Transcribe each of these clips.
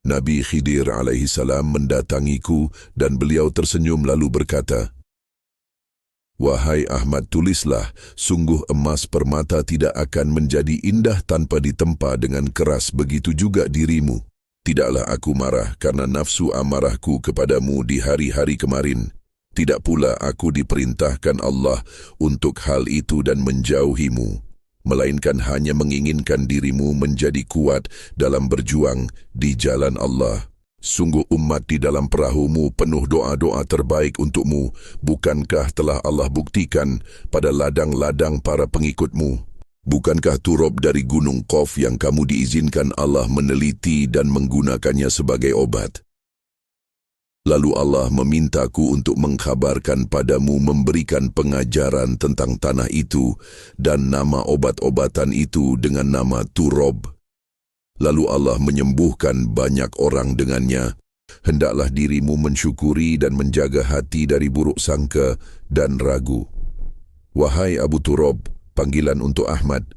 Nabi Khidir alaihi salam mendatangiku dan beliau tersenyum lalu berkata, "Wahai Ahmad, tulislah, sungguh emas permata tidak akan menjadi indah tanpa ditempa dengan keras, begitu juga dirimu. Tidaklah aku marah karena nafsu amarahku kepadamu di hari-hari kemarin. Tidak pula aku diperintahkan Allah untuk hal itu dan menjauhimu, melainkan hanya menginginkan dirimu menjadi kuat dalam berjuang di jalan Allah. Sungguh umat di dalam perahumu penuh doa-doa terbaik untukmu. Bukankah telah Allah buktikan pada ladang-ladang para pengikutmu? Bukankah turab dari gunung Qaf yang kamu diizinkan Allah meneliti dan menggunakannya sebagai obat? Lalu Allah memintaku untuk mengkhabarkan padamu, memberikan pengajaran tentang tanah itu dan nama obat-obatan itu dengan nama turab. Lalu Allah menyembuhkan banyak orang dengannya. Hendaklah dirimu mensyukuri dan menjaga hati dari buruk sangka dan ragu. Wahai Abu Turab," panggilan untuk Ahmad,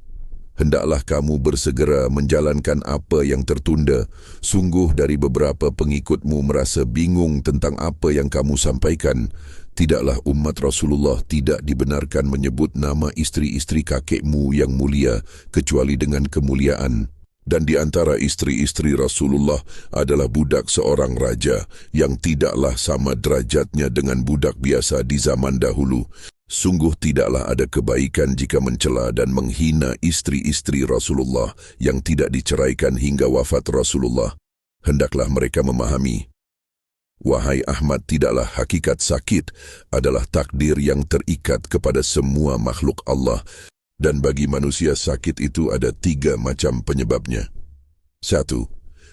"hendaklah kamu bersegera menjalankan apa yang tertunda. Sungguh dari beberapa pengikutmu merasa bingung tentang apa yang kamu sampaikan. Tidaklah umat Rasulullah tidak dibenarkan menyebut nama istri-istri kakekmu yang mulia kecuali dengan kemuliaan. Dan di antara istri-istri Rasulullah adalah budak seorang raja yang tidaklah sama derajatnya dengan budak biasa di zaman dahulu. Sungguh tidaklah ada kebaikan jika mencela dan menghina istri-istri Rasulullah yang tidak diceraikan hingga wafat Rasulullah. Hendaklah mereka memahami, wahai Ahmad, tidaklah hakikat sakit adalah takdir yang terikat kepada semua makhluk Allah, dan bagi manusia sakit itu ada 3 macam penyebabnya. 1.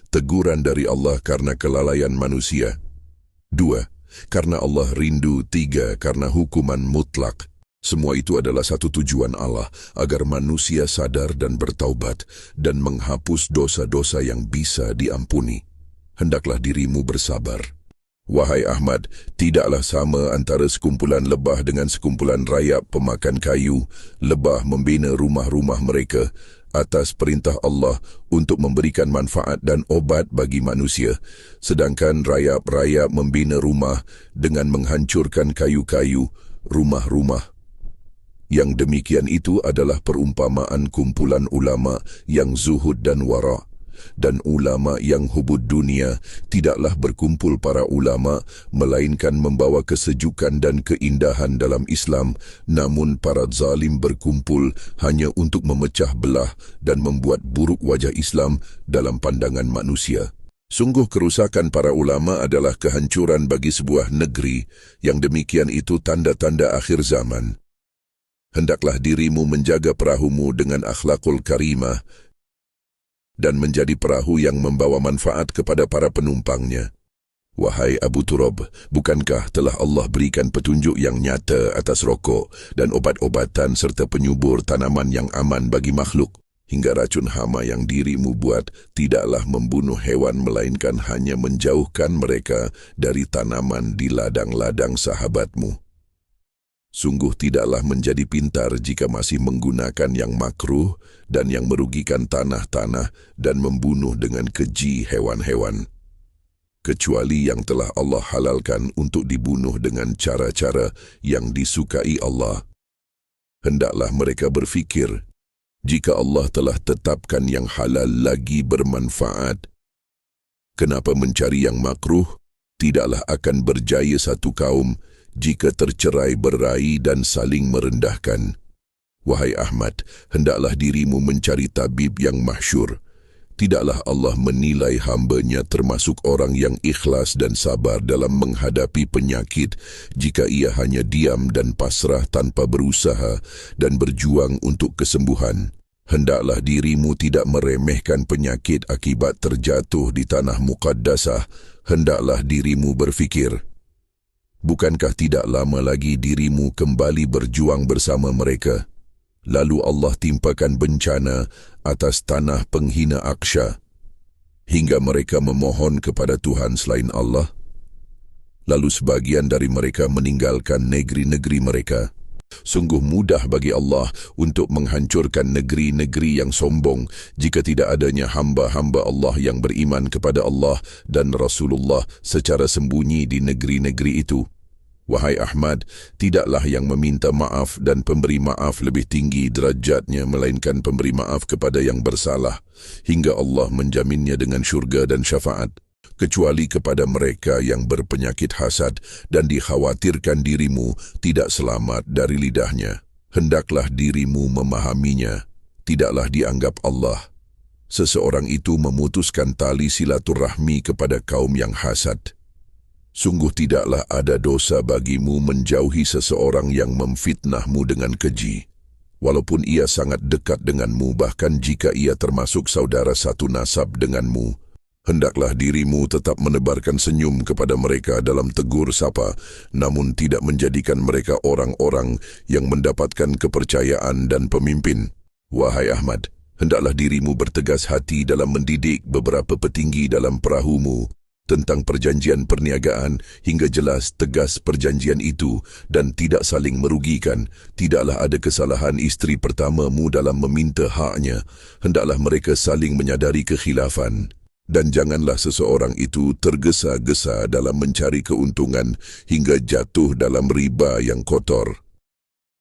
Teguran dari Allah karena kelalaian manusia. 2. Karena Allah rindu. 3. Karena hukuman mutlak. Semua itu adalah satu tujuan Allah, agar manusia sadar dan bertaubat dan menghapus dosa-dosa yang bisa diampuni. Hendaklah dirimu bersabar. Wahai Ahmad, tidaklah sama antara sekumpulan lebah dengan sekumpulan rayap pemakan kayu. Lebah membina rumah-rumah mereka atas perintah Allah untuk memberikan manfaat dan obat bagi manusia, sedangkan rayap-rayap membina rumah dengan menghancurkan kayu-kayu, rumah-rumah. Yang demikian itu adalah perumpamaan kumpulan ulama yang zuhud dan wara'. Dan ulama yang hubud dunia, tidaklah berkumpul para ulama melainkan membawa kesejukan dan keindahan dalam Islam, namun para zalim berkumpul hanya untuk memecah belah dan membuat buruk wajah Islam dalam pandangan manusia. Sungguh kerusakan para ulama adalah kehancuran bagi sebuah negeri. Yang demikian itu tanda-tanda akhir zaman. Hendaklah dirimu menjaga perahumu dengan akhlakul karimah dan menjadi perahu yang membawa manfaat kepada para penumpangnya. Wahai Abu Turab, bukankah telah Allah berikan petunjuk yang nyata atas rokok dan obat-obatan serta penyubur tanaman yang aman bagi makhluk? Hingga racun hama yang dirimu buat tidaklah membunuh hewan melainkan hanya menjauhkan mereka dari tanaman di ladang-ladang sahabatmu. Sungguh tidaklah menjadi pintar jika masih menggunakan yang makruh dan yang merugikan tanah-tanah dan membunuh dengan keji hewan-hewan, kecuali yang telah Allah halalkan untuk dibunuh dengan cara-cara yang disukai Allah. Hendaklah mereka berfikir, jika Allah telah tetapkan yang halal lagi bermanfaat, kenapa mencari yang makruh? Tidaklah akan berjaya satu kaum jika tercerai berai dan saling merendahkan. Wahai Ahmad, hendaklah dirimu mencari tabib yang masyhur. Tidaklah Allah menilai hamba-Nya termasuk orang yang ikhlas dan sabar dalam menghadapi penyakit jika ia hanya diam dan pasrah tanpa berusaha dan berjuang untuk kesembuhan. Hendaklah dirimu tidak meremehkan penyakit akibat terjatuh di tanah muqaddasah. Hendaklah dirimu berfikir, bukankah tidak lama lagi dirimu kembali berjuang bersama mereka? Lalu Allah timpakan bencana atas tanah penghina Aqsha, hingga mereka memohon kepada Tuhan selain Allah. Lalu sebagian dari mereka meninggalkan negeri-negeri mereka. Sungguh mudah bagi Allah untuk menghancurkan negeri-negeri yang sombong jika tidak adanya hamba-hamba Allah yang beriman kepada Allah dan Rasulullah secara sembunyi di negeri-negeri itu. Wahai Ahmad, tidaklah yang meminta maaf dan pemberi maaf lebih tinggi derajatnya melainkan pemberi maaf kepada yang bersalah, hingga Allah menjaminnya dengan syurga dan syafaat, kecuali kepada mereka yang berpenyakit hasad dan dikhawatirkan dirimu tidak selamat dari lidahnya. Hendaklah dirimu memahaminya, tidaklah dianggap Allah. Seseorang itu memutuskan tali silaturahmi kepada kaum yang hasad. Sungguh tidaklah ada dosa bagimu menjauhi seseorang yang memfitnahmu dengan keji, walaupun ia sangat dekat denganmu, bahkan jika ia termasuk saudara satu nasab denganmu. Hendaklah dirimu tetap menebarkan senyum kepada mereka dalam tegur sapa, namun tidak menjadikan mereka orang-orang yang mendapatkan kepercayaan dan pemimpin. Wahai Ahmad, hendaklah dirimu bertegas hati dalam mendidik beberapa petinggi dalam perahumu tentang perjanjian perniagaan hingga jelas tegas perjanjian itu dan tidak saling merugikan. Tidaklah ada kesalahan isteri pertamamu dalam meminta haknya. Hendaklah mereka saling menyadari kekhilafan. Dan janganlah seseorang itu tergesa-gesa dalam mencari keuntungan hingga jatuh dalam riba yang kotor.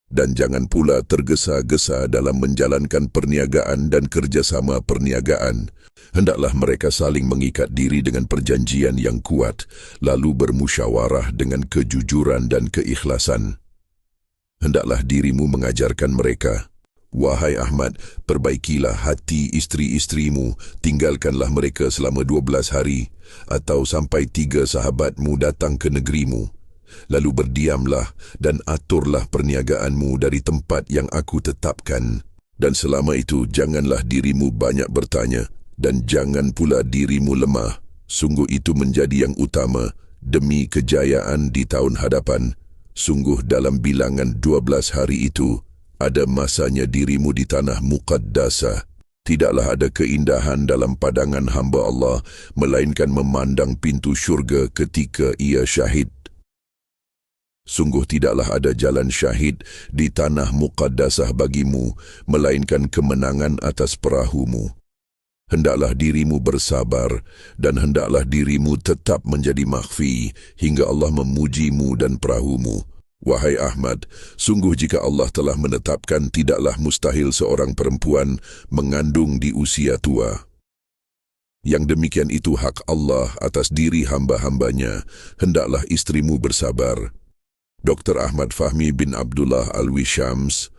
Dan jangan pula tergesa-gesa dalam menjalankan perniagaan dan kerjasama perniagaan. Hendaklah mereka saling mengikat diri dengan perjanjian yang kuat, lalu bermusyawarah dengan kejujuran dan keikhlasan. Hendaklah dirimu mengajarkan mereka, wahai Ahmad, perbaikilah hati isteri-isterimu, tinggalkanlah mereka selama 12 hari, atau sampai 3 sahabatmu datang ke negerimu. Lalu berdiamlah dan aturlah perniagaanmu dari tempat yang aku tetapkan. Dan selama itu janganlah dirimu banyak bertanya, dan jangan pula dirimu lemah. Sungguh itu menjadi yang utama demi kejayaan di tahun hadapan. Sungguh dalam bilangan 12 hari itu, ada masanya dirimu di tanah muqaddasah. Tidaklah ada keindahan dalam pandangan hamba Allah, melainkan memandang pintu syurga ketika ia syahid. Sungguh tidaklah ada jalan syahid di tanah muqaddasah bagimu, melainkan kemenangan atas perahumu. Hendaklah dirimu bersabar dan hendaklah dirimu tetap menjadi makhfi hingga Allah memujimu dan perahumu. Wahai Ahmad, sungguh jika Allah telah menetapkan tidaklah mustahil seorang perempuan mengandung di usia tua. Yang demikian itu hak Allah atas diri hamba-hambanya. Hendaklah istrimu bersabar. Dr. Ahmad Fahmi bin Abdullah Alwi Syams,